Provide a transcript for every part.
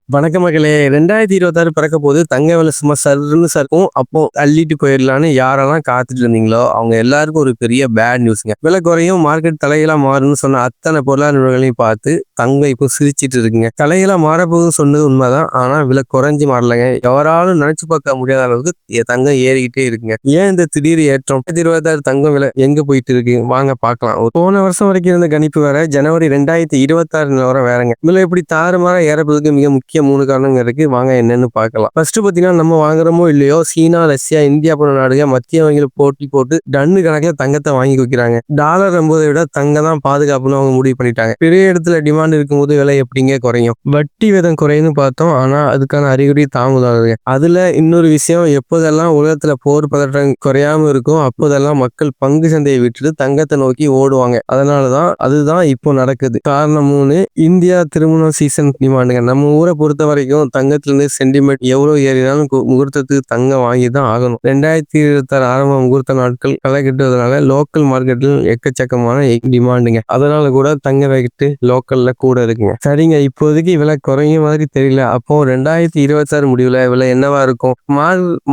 வணக்கம் மகளே. 2026 பிறக்கப்போது. தங்க விலை சும்மா சர்ருன்னு சறுக்கும். அப்போ அள்ளிட்டு போயிரலான்னு யாரெல்லாம் காத்துட்டு இருந்தீங்களோ, அவங்க எல்லாருக்கும் ஒரு பெரிய பேட் நியூஸ்ங்க. விலை குறையும், மார்க்கெட் தலைகீழா மாறும்னு சொன்ன அத்தனை பொருளாதார நிறுவனங்களையும் பார்த்து தங்கம் இப்போ சிரிச்சிட்டு இருக்குங்க. தலைகீழா மாறப்போகுதுன்னு சொன்னது உண்மைதான். ஆனா விலை குறைஞ்சு மாறலைங்க. எவராலும் நினைச்சு பார்க்க முடியாத அளவுக்கு தங்கம் ஏறிக்கிட்டே இருக்குங்க. ஏன் இந்த திடீர் ஏற்றம்? 2026 தங்கம் விலை எங்க போயிட்டு இருக்கு? வாங்க பார்க்கலாம். போன வருஷம் வரைக்கும் இருந்த கணிப்பு வேற, ஜனவரி 2026 நிலவரம் வேறங்க. விலை இப்படி தாறுமாறா ஏறப்போதுக்கு மிக முக்கிய 3 காரணங்கள் இருக்கு. வாங்க என்னன்னு பார்க்கலாம். ஃபர்ஸ்ட் பாத்தீங்கன்னா, நம்ம வாங்குறோமோ இல்லையோ, சீனா, ரஷ்யா, இந்தியா போன்ற நாடுகள் மத்திய வங்கியில போட்டி போட்டு டன்னு கணக்கில் தங்கத்தை வாங்கி வைக்கிறாங்க. டாலர் நம்பதை விட தங்கம் தான் பாதுகாப்புன்னு அவங்க முடிவு பண்ணிட்டாங்க. பெரிய இடத்துல டிமாண்ட் இருக்கும்போது விலை எப்படிங்க குறையும்? வட்டி வீதம் குறையும்னு பார்த்தோம். ஆனா அதுக்கான அறிகுறி தாமதம். அதுல இன்னொரு விஷயம், எப்போதெல்லாம் உலகத்துல போர் பதட்டம் குறையாம இருக்கும், அப்போதெல்லாம் மக்கள் பங்கு சந்தையை விட்டுட்டு தங்கத்தை நோக்கி ஓடுவாங்க. அதனாலதான் அதுதான் இப்போ நடக்குது. காரணம் 3, இந்தியா திருமணம் சீசன் டிமாண்டுங்க. நம்ம ஊரை பொறுத்த வரைக்கும் தங்கத்திலிருந்து சென்டிமெண்ட் எவ்வளவு ஏறினாலும் முகூர்த்தத்துக்கு தங்கம் வாங்கி தான் ஆகணும். 2026 ஆரம்ப முகூர்த்த நாட்கள் களை கட்டுவதனால லோக்கல் மார்க்கெட்டில் எக்கச்சக்கமான டிமாண்டுங்க. அதனால கூட தங்க ரேட்டு லோக்கல்ல கூட இருக்குங்க. சரிங்க, இப்போதைக்கு விலை குறைய மாதிரி தெரியல. அப்போ 2026 முடிவுல விலை என்னவா இருக்கும்?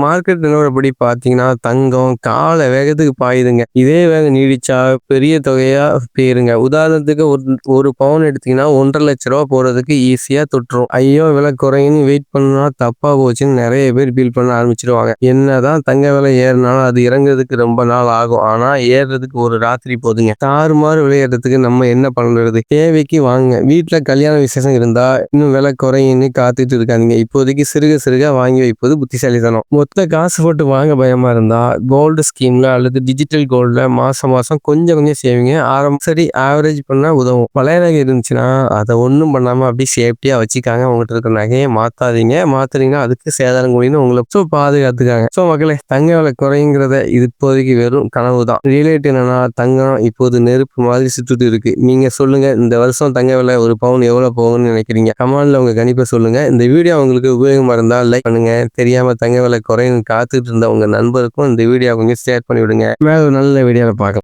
மார்க்கெட் நிலவரப்படி பாத்தீங்கன்னா, தங்கம் கால வேகத்துக்கு பாயுதுங்க. இதே வேகம் நீடிச்சா பெரிய தொகையா போயிருங்க. உதாரணத்துக்கு ஒரு பவுன் எடுத்தீங்கன்னா 1.5 லட்ச ரூபா போறதுக்கு ஈஸியா தொட்டுரும். ஐயோ விலை குறையுன்னு வெயிட் பண்ணா தப்பா போச்சுன்னு நிறைய பேர் ஃபீல் பண்ண ஆரம்பிச்சிருவாங்க. என்னதான் தங்க விலை ஏறினாலும் அது இறங்குறதுக்கு ரொம்ப நாள் ஆகும். ஆனா ஏறுறதுக்கு ஒரு ராத்திரி போதுங்க. தாறுமாறு விளையாடுறதுக்கு நம்ம என்ன பண்றது? தேவைக்கு வாங்குங்க. வீட்டுல கல்யாண விசேஷம் இருந்தா இன்னும் விலை குறையுன்னு காத்துட்டு இருக்காதீங்க. இப்போதைக்கு சிறுக சிறுக வாங்கி வைப்பது புத்திசாலித்தனம். மொத்த காசு போட்டு வாங்க பயமா இருந்தா கோல்டு ஸ்கீம்ல அல்லது டிஜிட்டல் கோல்ட்ல மாசம் மாசம் கொஞ்சம் கொஞ்சம் சேவிங்க. சரி ஆவரேஜ் பண்ணா உதவும். பழைய நகை இருந்துச்சுன்னா அதை ஒன்றும் பண்ணாம அப்படியே சேஃப்டியா வச்சுக்காங்க. உங்கள்கிட்ட இருக்கிற நகையை மாத்துறீங்கன்னா அதுக்கு சேதாரம் கூடின்னு உங்களை பாதுகாத்துக்காங்க. ஸோ மக்களே, தங்க விலை குறைங்கிறத இப்போதைக்கு வெறும் கனவு தான். ரியலேட் என்னன்னா, தங்கம் இப்போது நெருப்பு மாதிரி சுட்டுட்டு இருக்கு. நீங்க சொல்லுங்க, இந்த வருஷம் தங்க விலை ஒரு பவுன் எவ்வளவு போகும்னு நினைக்கிறீங்க? கமெண்ட்ல உங்க கணிப்பை சொல்லுங்க. இந்த வீடியோ உங்களுக்கு உபயோகமா இருந்தா லைக் பண்ணுங்க. தெரியாம தங்க விலை குறையும் காத்துட்டு இருந்த உங்க நண்பருக்கும் இந்த வீடியோ கொஞ்சம் ஷேர் பண்ணி விடுங்க. வேற ஒரு நல்ல வீடியோவை பார்க்கலாம்.